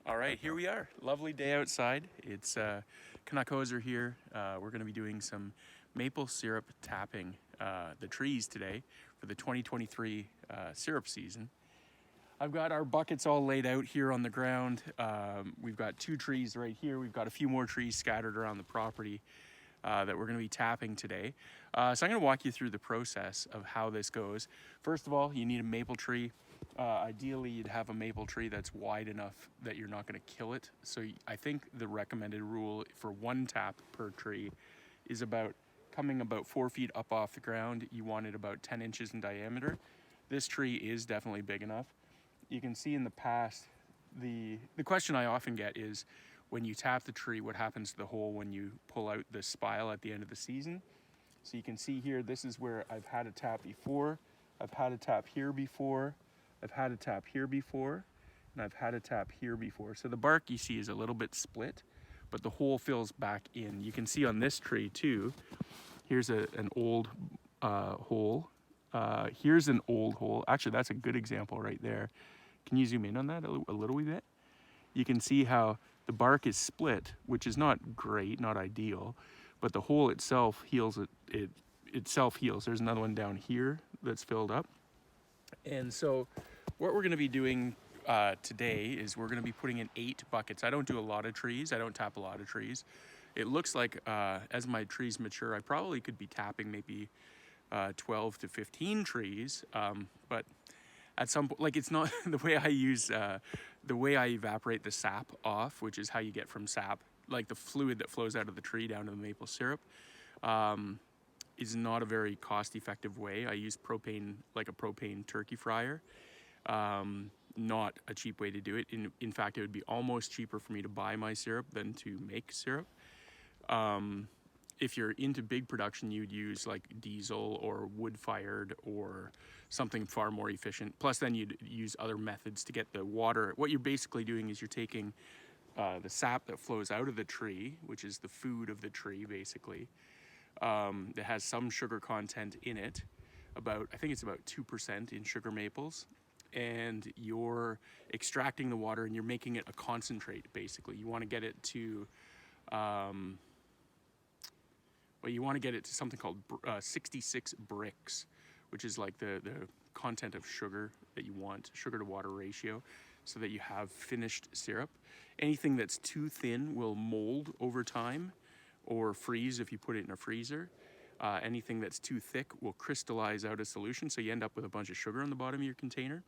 All right, here we are. Lovely day outside. It's CanuckHoser here. We're going to be doing some maple syrup tapping the trees today for the 2023 syrup season. I've got our buckets all laid out here on the ground. We've got 2 trees right here. We've got a few more trees scattered around the property that we're going to be tapping today. So I'm going to walk you through the process of how this goes. First of all, you need a maple tree. Ideally, you'd have a maple tree that's wide enough that you're not going to kill it. So I think the recommended rule for 1 tap per tree is coming about 4 feet up off the ground. You want it about 10 inches in diameter. This tree is definitely big enough. You can see in the past, the question I often get is, when you tap the tree, what happens to the hole when you pull out the spile at the end of the season? So you can see here, this is where I've had a tap before. I've had a tap here before. I've had a tap here before, and I've had a tap here before. So the bark you see is a little bit split, but the hole fills back in. You can see on this tree too, here's an old hole. Here's an old hole. Actually, that's a good example right there. Can you zoom in on that a little wee bit? You can see how the bark is split, which is not great, not ideal, but the hole itself heals. It itself heals. There's another one down here that's filled up. And so what we're going to be doing today is we're going to be putting in 8 buckets. I don't do a lot of trees. I don't tap a lot of trees. It looks like as my trees mature, I probably could be tapping maybe 12 to 15 trees. But at some point, like, it's not the way I use, the way I evaporate the sap off, which is how you get from sap, like the fluid that flows out of the tree down to the maple syrup. Is not a very cost-effective way. I use propane, like a propane turkey fryer. Not a cheap way to do it. In fact, it would be almost cheaper for me to buy my syrup than to make syrup. If you're into big production, you'd use like diesel or wood-fired or something far more efficient. Plus, then you'd use other methods to get the water. What you're basically doing is you're taking the sap that flows out of the tree, which is the food of the tree, basically. That has some sugar content in it, I think it's about 2% in sugar maples, and you're extracting the water and you're making it a concentrate, basically. You want to get it to, you want to get it to something called 66 bricks, which is like the content of sugar that you want, sugar to water ratio, so that you have finished syrup. Anything that's too thin will mold over time, or freeze if you put it in a freezer. Anything that's too thick will crystallize out a solution, so you end up with a bunch of sugar on the bottom of your container,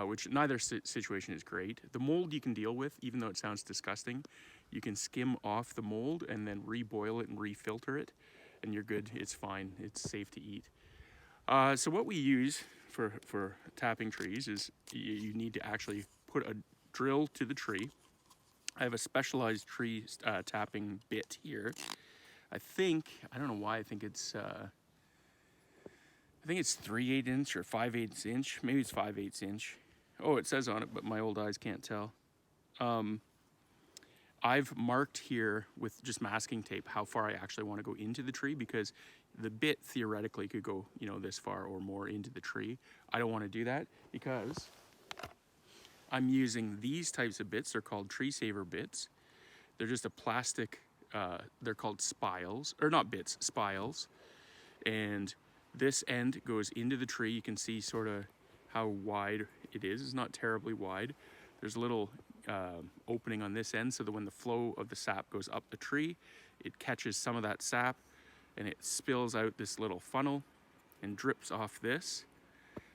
which neither situation is great. The mold you can deal with, even though it sounds disgusting. You can skim off the mold and then reboil it and refilter it, and you're good. It's fine. It's safe to eat. So what we use for tapping trees is you need to actually put a drill to the tree. I have a specialized tree tapping bit here. I don't know why, I think it's 3/8 inch or 5/8 inch. Maybe it's 5/8 inch. Oh, it says on it, but my old eyes can't tell. I've marked here with just masking tape how far I actually want to go into the tree, because the bit theoretically could go, this far or more into the tree. I don't want to do that because I'm using these types of bits. They're called tree saver bits. They're just a plastic, they're called spiles, or not bits, spiles. And this end goes into the tree. You can see sort of how wide it is. It's not terribly wide. There's a little opening on this end so that when the flow of the sap goes up the tree, it catches some of that sap and it spills out this little funnel and drips off this.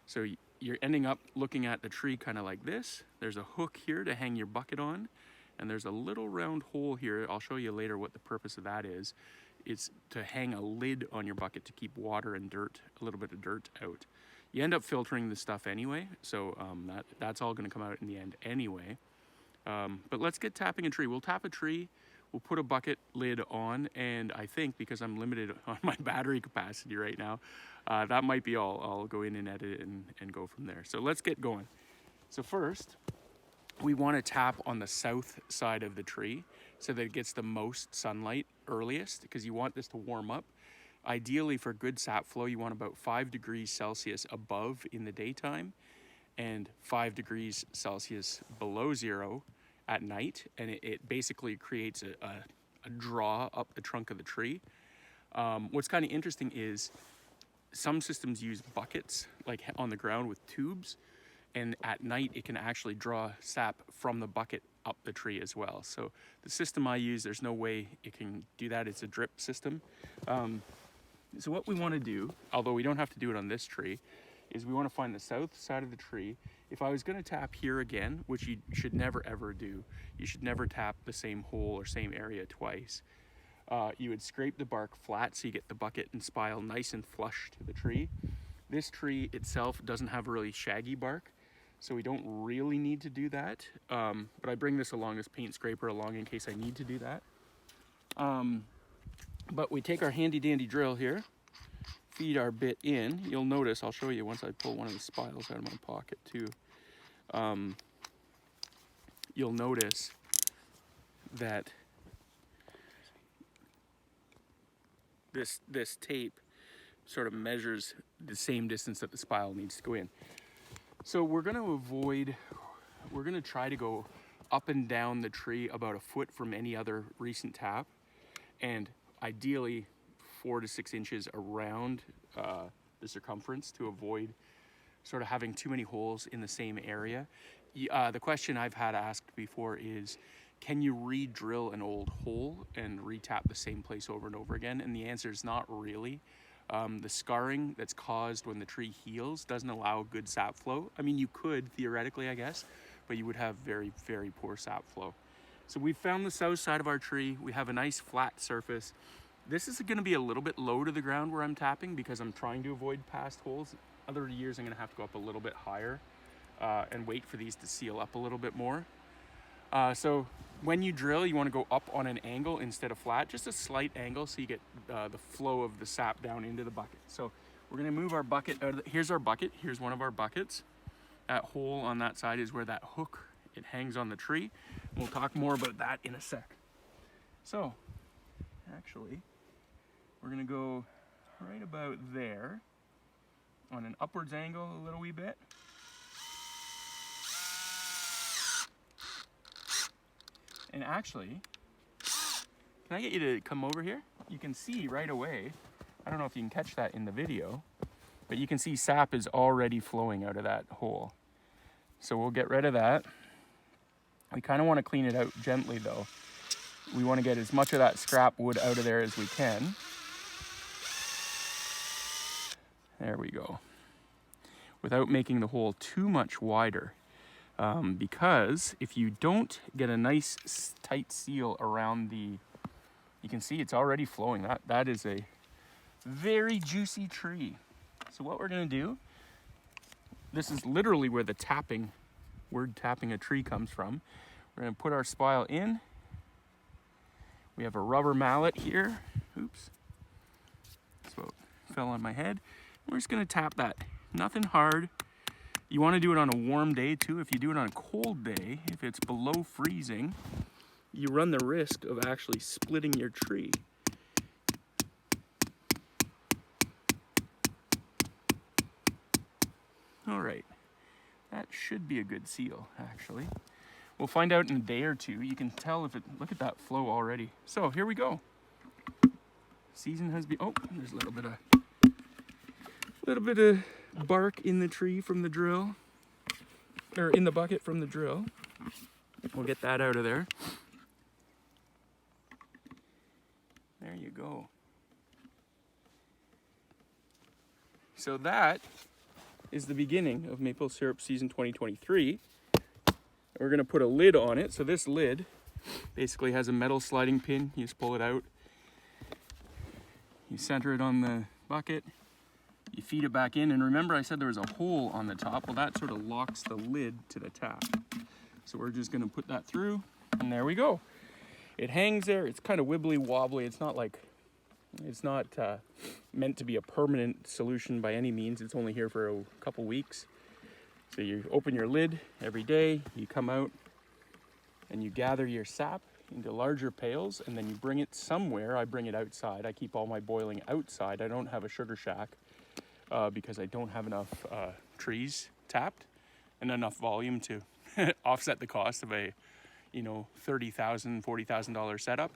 So you're ending up looking at the tree kind of like this. There's a hook here to hang your bucket on, and there's a little round hole here. I'll show you later what the purpose of that is. It's to hang a lid on your bucket to keep water and dirt, a little bit of dirt out. You end up filtering the stuff anyway, so that's all going to come out in the end anyway. But let's get tapping a tree. We'll tap a tree. We'll put a bucket lid on, and I think because I'm limited on my battery capacity right now, that might be all. I'll go in and edit it and go from there. So let's get going. So first, we want to tap on the south side of the tree so that it gets the most sunlight earliest, because you want this to warm up. Ideally, for good sap flow, you want about 5 degrees Celsius above in the daytime and 5 degrees Celsius below zero at night, and it basically creates a draw up the trunk of the tree. What's kind of interesting is some systems use buckets, like on the ground with tubes, and at night it can actually draw sap from the bucket up the tree as well. So the system I use, there's no way it can do that. It's a drip system. So what we want to do, although we don't have to do it on this tree, is we want to find the south side of the tree. If I was going to tap here again, which you should never ever do, you should never tap the same hole or same area twice. You would scrape the bark flat so you get the bucket and spile nice and flush to the tree. This tree itself doesn't have a really shaggy bark, so we don't really need to do that. But I bring this paint scraper along in case I need to do that. But we take our handy dandy drill here, feed our bit in. You'll notice, I'll show you once I pull one of the spiles out of my pocket too. You'll notice that this tape sort of measures the same distance that the spile needs to go in. So we're going to try to go up and down the tree about a foot from any other recent tap, and ideally 4 to 6 inches around the circumference to avoid sort of having too many holes in the same area. The question I've had asked before is, can you re-drill an old hole and re-tap the same place over and over again? And the answer is not really. The scarring that's caused when the tree heals doesn't allow good sap flow. I mean, you could theoretically, I guess, but you would have very, very poor sap flow. So we've found the south side of our tree. We have a nice flat surface. This is going to be a little bit low to the ground where I'm tapping because I'm trying to avoid past holes. Other years I'm going to have to go up a little bit higher and wait for these to seal up a little bit more. So when you drill, you want to go up on an angle instead of flat, just a slight angle so you get the flow of the sap down into the bucket. So we're going to move our bucket out of here's our bucket. Here's one of our buckets. That hole on that side is where that hook, it hangs on the tree. We'll talk more about that in a sec. So actually, we're going to go right about there on an upwards angle a little wee bit. And actually, can I get you to come over here? You can see right away, I don't know if you can catch that in the video, but you can see sap is already flowing out of that hole. So we'll get rid of that. We kind of want to clean it out gently though. We want to get as much of that scrap wood out of there as we can. There we go. Without making the hole too much wider. Because if you don't get a nice tight seal around you can see it's already flowing. That is a very juicy tree. So what we're gonna do, this is literally where the word tapping a tree comes from. We're gonna put our spile in. We have a rubber mallet here. Oops, so it fell on my head. We're just gonna tap that, nothing hard. You want to do it on a warm day too. If you do it on a cold day, if it's below freezing, you run the risk of actually splitting your tree. All right, that should be a good seal, actually. We'll find out in a day or two. You can tell if look at that flow already. So here we go. Season has been, oh, there's a little bit of bark in the tree from the drill, or in the bucket from the drill. We'll get that out of there. There you go. So that is the beginning of maple syrup season 2023. We're gonna put a lid on it. So this lid basically has a metal sliding pin. You just pull it out. You center it on the bucket. You feed it back in, and remember I said there was a hole on the top. Well, that sort of locks the lid to the tap. So we're just gonna put that through, and there we go. It hangs there. It's kind of wibbly wobbly. It's not meant to be a permanent solution by any means. It's only here for a couple weeks. So you open your lid every day, you come out, and you gather your sap into larger pails, and then you bring it somewhere. I bring it outside. I keep all my boiling outside. I don't have a sugar shack. Because I don't have enough trees tapped and enough volume to offset the cost of a you know, $30,000, $40,000 setup.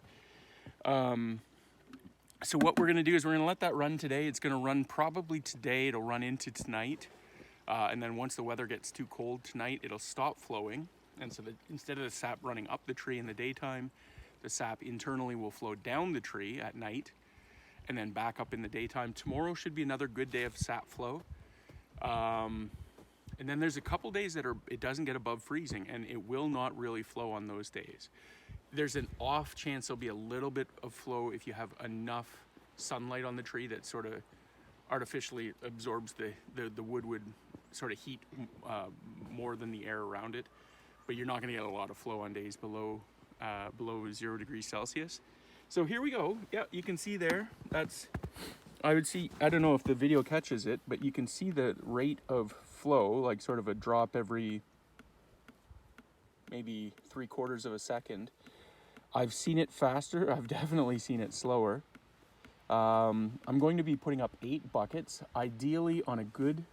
So what we're gonna do is we're gonna let that run today. It's gonna run probably today, it'll run into tonight. And then once the weather gets too cold tonight, it'll stop flowing. And so instead of the sap running up the tree in the daytime, the sap internally will flow down the tree at night and then back up in the daytime. Tomorrow should be another good day of sap flow. And then there's a couple days that it doesn't get above freezing, and it will not really flow on those days. There's an off chance there'll be a little bit of flow if you have enough sunlight on the tree that sort of artificially absorbs the wood would sort of heat more than the air around it. But you're not going to get a lot of flow on days below 0 degrees Celsius. So here we go. Yeah, you can see there. I don't know if the video catches it, but you can see the rate of flow, like sort of a drop every maybe 3/4 of a second. I've seen it faster. I've definitely seen it slower. I'm going to be putting up 8 buckets. Ideally, on a good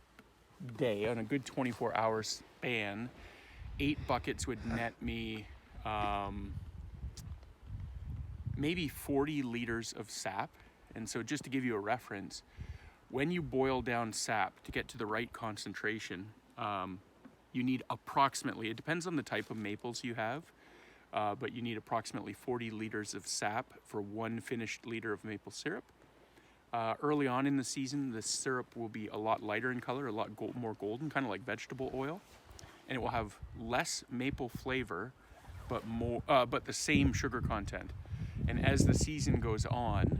day, on a good 24-hour span, 8 buckets would net me maybe 40 liters of sap. And so just to give you a reference, when you boil down sap to get to the right concentration, you need approximately, it depends on the type of maples you have, but you need approximately 40 liters of sap for 1 finished liter of maple syrup. Early on in the season, the syrup will be a lot lighter in color, a lot more golden, kind of like vegetable oil, and it will have less maple flavor, but the same sugar content. And as the season goes on,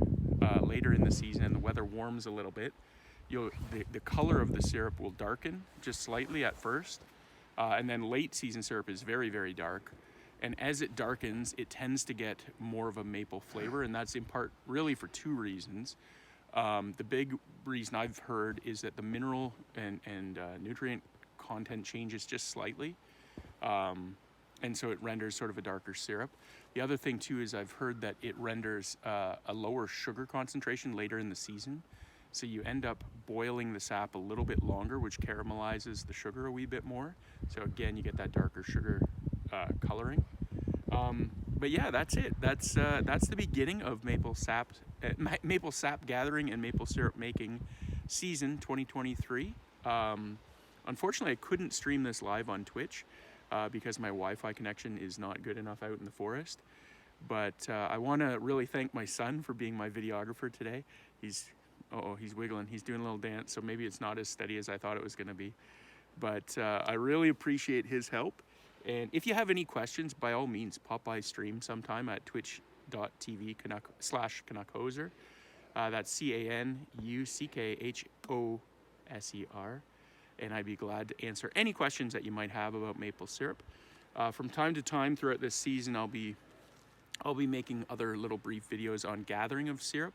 later in the season, and the weather warms a little bit, the color of the syrup will darken just slightly at first, and then late season syrup is very, very dark. And as it darkens, it tends to get more of a maple flavor, and that's in part really for 2 reasons. The big reason I've heard is that the mineral and nutrient content changes just slightly, and so it renders sort of a darker syrup. The other thing too is I've heard that it renders a lower sugar concentration later in the season, so you end up boiling the sap a little bit longer, which caramelizes the sugar a wee bit more. So again, you get that darker sugar coloring. But yeah, that's it. That's the beginning of maple sap gathering and maple syrup making season 2023. Unfortunately, I couldn't stream this live on Twitch because my Wi-Fi connection is not good enough out in the forest. But I want to really thank my son for being my videographer today. He's wiggling. He's doing a little dance, so maybe it's not as steady as I thought it was going to be. But I really appreciate his help. And if you have any questions, by all means, pop by stream sometime at twitch.tv/CanuckHoser. That's CanuckHoser. And I'd be glad to answer any questions that you might have about maple syrup. From time to time throughout this season, I'll be making other little brief videos on gathering of sap,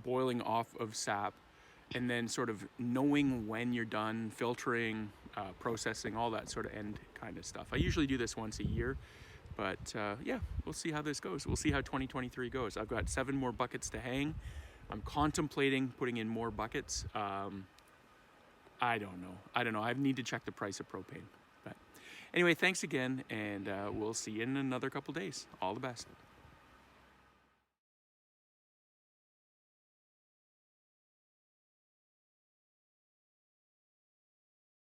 boiling off of sap, and then sort of knowing when you're done filtering, processing, all that sort of end kind of stuff. I usually do this once a year, but yeah, we'll see how this goes. We'll see how 2023 goes. I've got 7 more buckets to hang. I'm contemplating putting in more buckets. I don't know. I need to check the price of propane. But anyway, thanks again, and we'll see you in another couple days. All the best.